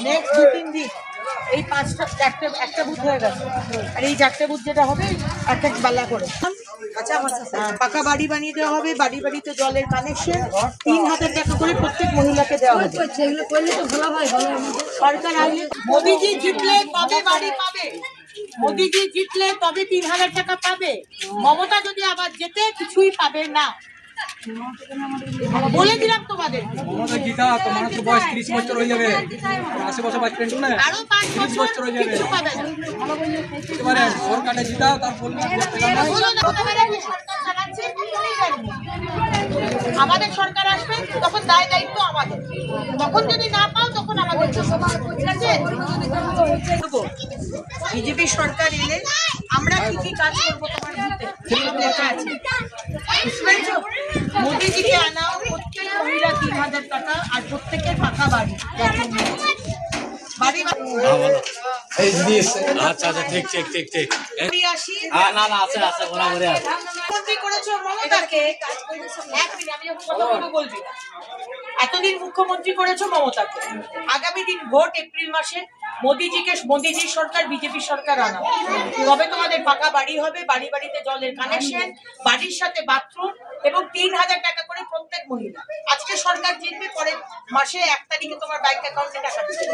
Next 2-3 দিন এই 5টা 4টে বুথ হয়ে গেছে, আর এই 4টে বুথ যেটা হবে একটা বেলা করে। আচ্ছা, পাকা বাড়ি বানিয়ে দেওয়া হবে, বাড়ি বাড়িতে জলের কানেকশন, 3000 টাকা করে প্রত্যেক মহিলাকে দেওয়া হবে। সরকার আসলে মোদিজি জিতলে তবে বাড়ি পাবে, মোদিজি জিতলে তবে 3000 টাকা পাবে। মমতা যদি আবার জেতে কিছুই পাবে না, বলে দিলাম তোমাদের। মমতা জিতা তোমার তো বয়স 30 বছর হয়ে যাবে, 80 বছর বাঁচবেন না, আরো 5 বছর হয়ে যাবে। কিছু পাবে না। এবারে সরকারে জিতা তারপর আমাদের সরকার আসবে তখন দায় দায়িত্ব আমাদের, তখন যদি না পাও তখন আমাদের। বিজেপি সরকার এলে আমরা কি কি কাজ করবো তোমার বুঝতে লেখা আছে। মোদিজিকে আনাও, প্রত্যেক মহিলা 3000 টাকা, আর প্রত্যেকের পাকা বাড়ি। আচ্ছা আচ্ছা, ঠিক ঠিক ঠিক ঠিক। না না, আছে আছে, বরাবরই আছে। মুখ্যমন্ত্রী করেছো মমতাকে, এক মিনিট আমি যখন কথা বলবো বলবি না। এতদিন মুখ্যমন্ত্রী করেছো মমতাকে, আগামী দিন ভোট এপ্রিল মাসে মোদিজির সরকার, বিজেপি সরকার আনা, তবে তোমাদের পাকা বাড়ি হবে, বাড়ি বাড়িতে জলের কানেকশন, বাড়ির সাথে বাথরুম, এবং 3000 টাকা করে প্রত্যেক মহিলা। আজকে সরকার জিতবে, পরের মাসে 1 তারিখে তোমার ব্যাংক অ্যাকাউন্টে টাকা দিবে।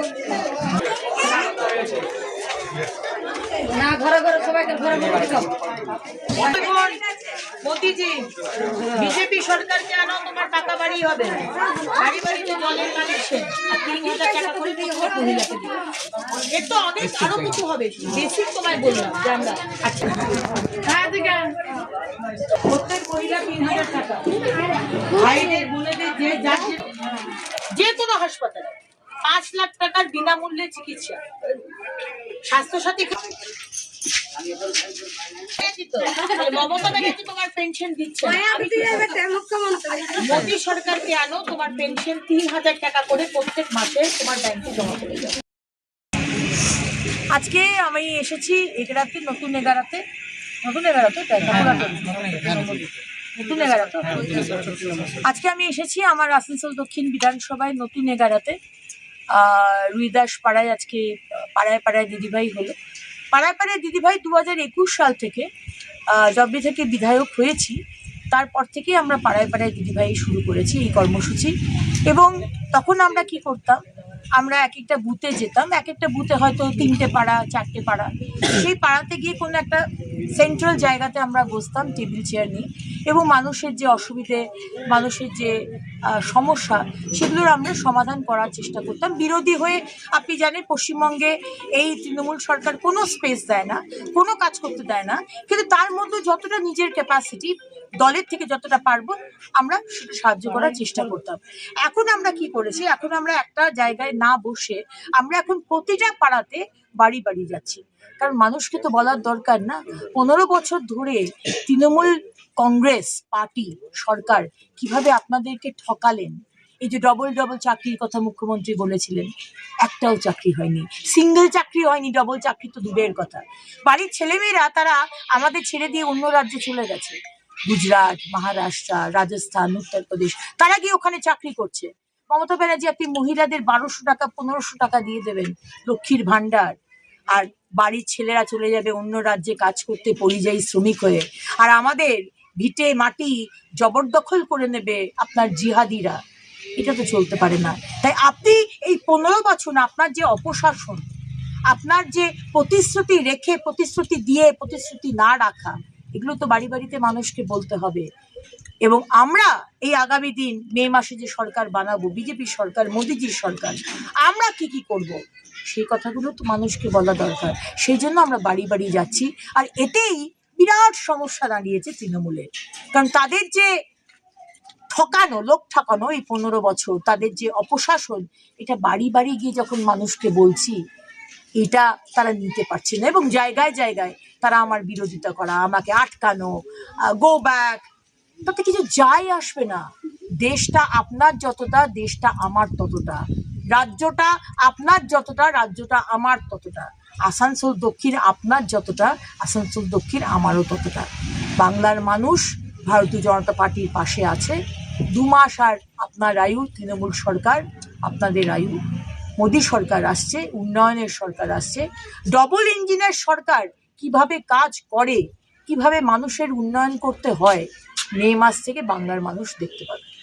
মোদিজি বিজেপি সরকারকে আনো, তোমার টাকা বাড়ি হবে, বাড়ি বাড়িতে জলের কানেকশন, আর 3000 টাকা করে প্রত্যেক মহিলাকে দিবে। এর তো অনেক আরো কিছু হবে, বেসিক তোমায় বললাম যে আমরা। আচ্ছা, প্রত্যেক মহিলা 3000 টাকা, ভাইদের বোনেদের যে কোনো হাসপাতালে 5 লাখ টাকার বিনামূল্যে চিকিৎসা, স্বাস্থ্যসাথী। মমতা ব্যানার্জি তোমার পেনশন দিচ্ছে, মোদী সরকারকে আনো, তোমার পেনশন 3000 টাকা করে প্রত্যেক মাসে তোমার ব্যাংকে জমা করে দেবে। আজকে আমি এসেছি এগারাতে, নতুন এগারাতে, আজকে আমি এসেছি আমার আসানসোল দক্ষিণ বিধানসভায় নতুন এগারাতে। রুইদাস পাড়ায় আজকে পাড়ায় পাড়ায় দিদিভাই হলো। পাড়ায় পাড়ায় দিদিভাই 2021 সাল থেকে, যবে থেকে বিধায়ক হয়েছি তারপর থেকেই আমরা পাড়ায় পাড়ায় দিদিভাই শুরু করেছি এই কর্মসূচি। এবং তখন আমরা কি করতাম, আমরা এক একটা বুথে যেতাম, এক একটা বুথে হয়তো 3টে পাড়া 4টে পাড়া, সেই পাড়াতে গিয়ে কোনো একটা সেন্ট্রাল জায়গাতে আমরা বসতাম টেবিল চেয়ার নিয়ে, এবং মানুষের যে অসুবিধে, মানুষের যে সমস্যা, সেগুলোর আমরা সমাধান করার চেষ্টা করতাম বিরোধী হয়ে। আপনি জানেন পশ্চিমবঙ্গে এই তৃণমূল সরকার কোনো স্পেস দেয় না, কোনো কাজ করতে দেয় না, কিন্তু তার মধ্যে যতটা নিজের ক্যাপাসিটি, দলের থেকে যতটা পারবো আমরা সাহায্য করার চেষ্টা করতাম। এখন আমরা কি করেছি, এখন আমরা একটা জায়গায় না বসে আমরা এখন প্রতিটা পাড়াতে বাড়ি বাড়ি যাচ্ছি। কারণ মানুষকে তো বলার দরকার না, 15 বছর ধরে তৃণমূল কংগ্রেস পার্টি সরকার কিভাবে আপনাদেরকে ঠকালেন। এই যে ডবল চাকরির কথা মুখ্যমন্ত্রী বলেছিলেন, একটাও চাকরি হয়নি, সিঙ্গেল চাকরি হয়নি, ডবল চাকরি তো দূরের কথা। বাড়ির ছেলেমেয়েরা তারা আমাদের ছেড়ে দিয়ে অন্য রাজ্যে চলে গেছে, গুজরাট, মহারাষ্ট্র, রাজস্থান, উত্তরপ্রদেশ, তারা গিয়ে ওখানে চাকরি করছে। মমতা ব্যানার্জি আপনি মহিলাদের 1200 টাকা 1500 টাকা দিয়ে দেবেন, লক্ষ্মীর ভান্ডার, আর বাড়ির ছেলেরা চলে যাবে অন্য রাজ্যে কাজ করতে পরিযায়ী শ্রমিক হয়ে, আর আমাদের ভিটে মাটি জবরদখল করে নেবে আপনার জিহাদিরা। এটা তো চলতে পারে না। তাই আপনি এই 15 বছর আপনার যে অপশাসন, আপনার যে প্রতিশ্রুতি রেখে প্রতিশ্রুতি দিয়ে প্রতিশ্রুতি না রাখা, এগুলো তো বাড়ি বাড়িতে মানুষকে বলতে হবে। এবং আমরা এই আগামী দিন মে মাসে যে সরকার বানাবো, বিজেপি সরকার, মোদিজির সরকার, আমরা কি কি করব সেই কথাগুলো তো মানুষকে বলা দরকার। সেই জন্য আমরা বাড়ি বাড়ি যাচ্ছি। আর এতেই বিরাট সমস্যা দাঁড়িয়েছে তৃণমূলের, কারণ তাদের যে ঠকানো, লোক ঠকানো এই 15 বছর, তাদের যে অপশাসন, এটা বাড়ি বাড়ি গিয়ে যখন মানুষকে বলছি, এটা তারা নিতে পারছে না। এবং জায়গায় জায়গায় তারা আমার বিরোধিতা করা, আমাকে আটকানো, গো ব্যাক, তাতে কিছু যায় আসবে না। দেশটা আপনার যতটা, দেশটা আমার ততটা, রাজ্যটা আপনার যতটা, রাজ্যটা আমার ততটা, আসানসোল দক্ষিণ আপনার যতটা, আসানসোল দক্ষিণ আমারও ততটা। বাংলার মানুষ ভারতীয় জনতা পার্টির পাশে আছে। 2 মাস আর আপনার আয়ু, তৃণমূল সরকার আপনাদের আয়ু মোদী সরকার আসছে, উন্নয়নের সরকার আসছে, ডবল ইঞ্জিনের সরকার কিভাবে কাজ করে, কিভাবে মানুষের উন্নয়ন করতে হয়, মে মাস থেকে বাংলার মানুষ দেখতে পাবে।